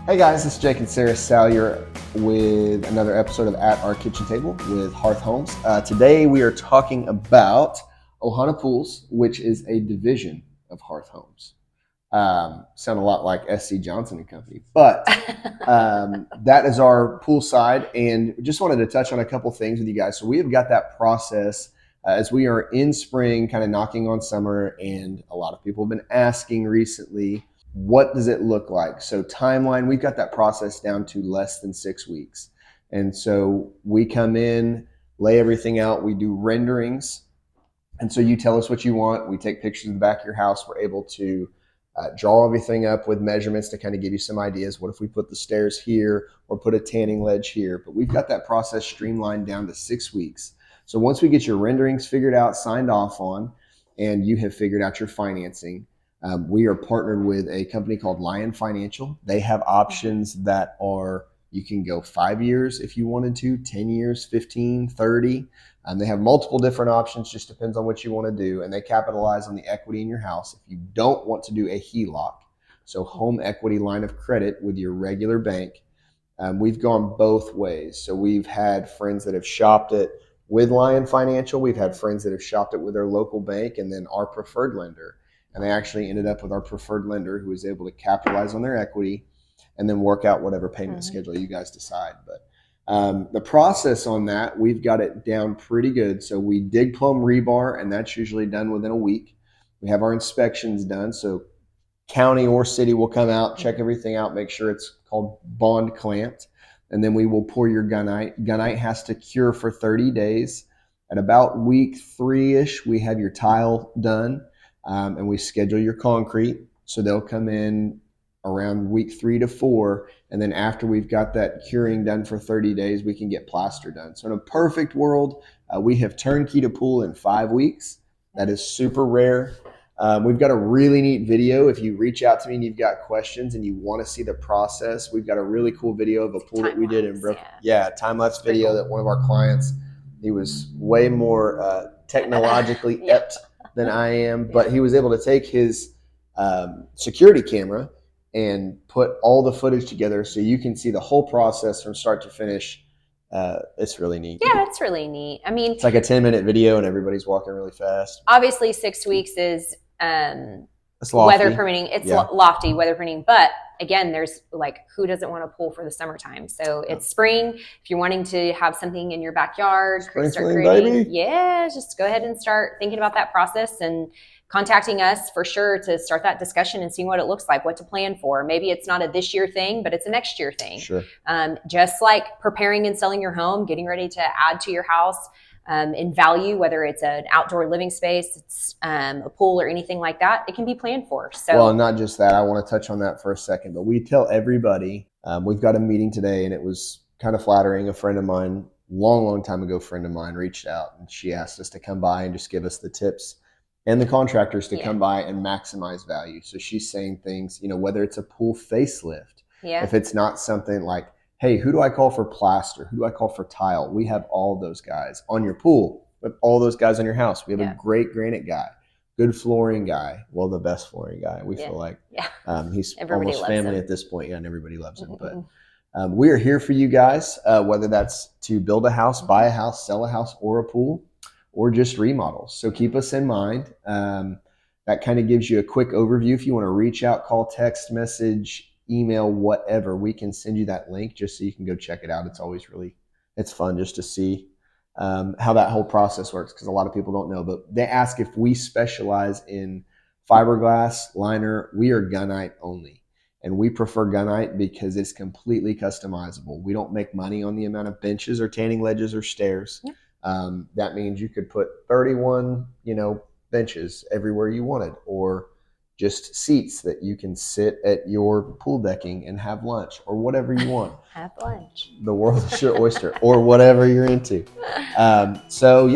Hey guys, this is Jake and Sarah Salyer with another episode of At Our Kitchen Table with Hearth Homes. Today we are talking about Ohana Pools, which is a division of Hearth Homes. Sound a lot like SC Johnson and Company, but that is our pool side, and just wanted to touch on a couple things with you guys. So we have got that process as we are in spring, kind of knocking on summer, and a lot of people have been asking recently, what does it look like? So timeline, we've got that process down to less than 6 weeks. And so we come in, lay everything out, we do renderings. And so you tell us what you want. We take pictures of the back of your house. We're able to draw everything up with measurements to kind of give you some ideas. What if we put the stairs here or put a tanning ledge here? But we've got that process streamlined down to 6 weeks. So once we get your renderings figured out, signed off on, and you have figured out your financing, we are partnered with a company called Lion Financial. They have options that are, you can go 5 years if you wanted to, 10 years, 15, 30. They have multiple different options, just depends on what you want to do. And they capitalize on the equity in your house. If you don't want to do a HELOC, so home equity line of credit with your regular bank, we've gone both ways. So we've had friends that have shopped it with Lion Financial. We've had friends that have shopped it with their local bank and then our preferred lender. And they actually ended up with our preferred lender who was able to capitalize on their equity and then work out whatever payment schedule you guys decide. But the process on that, we've got it down pretty good. So we dig plumb rebar, and that's usually done within a week. We have our inspections done. So county or city will come out, check everything out, make sure it's called bond clamped. And then we will pour your gunite. Gunite has to cure for 30 days. At about week 3-ish, we have your tile done. And we schedule your concrete. So they'll come in around week 3 to 4. And then after we've got that curing done for 30 days, we can get plaster done. So in a perfect world, we have turnkeyed a pool in 5 weeks. That is super rare. We've got a really neat video. If you reach out to me and you've got questions and you want to see the process, we've got a really cool video of a pool that we did in Brooklyn. Yeah, time-lapse video that one of our clients, he was way more technologically apt than I am, but he was able to take his security camera and put all the footage together so you can see the whole process from start to finish. It's really neat. Yeah, it's really neat. I mean, it's like a 10-minute video and everybody's walking really fast. Obviously 6 weeks is it's lofty. Weather permitting. It's lofty, weather permitting, but again, there's like, who doesn't want to pool for the summertime? So it's spring. If you're wanting to have something in your backyard, start creating, just go ahead and start thinking about that process and contacting us for sure to start that discussion and seeing what it looks like, what to plan for. Maybe it's not a this year thing, but it's a next year thing. Sure. Just like preparing and selling your home, getting ready to add to your house in value, whether it's an outdoor living space, it's a pool or anything like that, it can be planned for. So, well, not just that, I want to touch on that for a second, but we tell everybody, we've got a meeting today and it was kind of flattering. A friend of mine, long time ago, friend of mine reached out and she asked us to come by and just give us the tips and the contractors to come by and maximize value. So she's saying things, whether it's a pool facelift, if it's not something like, hey, who do I call for plaster? Who do I call for tile? We have all those guys on your pool. We have all those guys on your house. We have a great granite guy, good flooring guy. Well, the best flooring guy. We feel like he's everybody almost family at this point. Yeah, and everybody loves him. But we are here for you guys, whether that's to build a house, buy a house, sell a house, or a pool, or just remodels. So keep us in mind. That kind of gives you a quick overview. If you want to reach out, call, text, message, email, whatever, we can send you that link just so you can go check it out. It's always it's fun just to see how that whole process works, because a lot of people don't know, but they ask if we specialize in fiberglass, liner. We are gunite only, and we prefer gunite because it's completely customizable. We don't make money on the amount of benches or tanning ledges or stairs. That means you could put 31 benches everywhere you wanted, or just seats that you can sit at your pool decking and have lunch, or whatever you want. Have lunch. The world is your oyster, or whatever you're into. So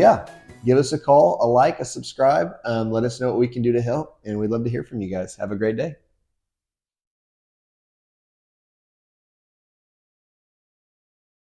give us a call, a like, a subscribe. Let us know what we can do to help, and we'd love to hear from you guys. Have a great day.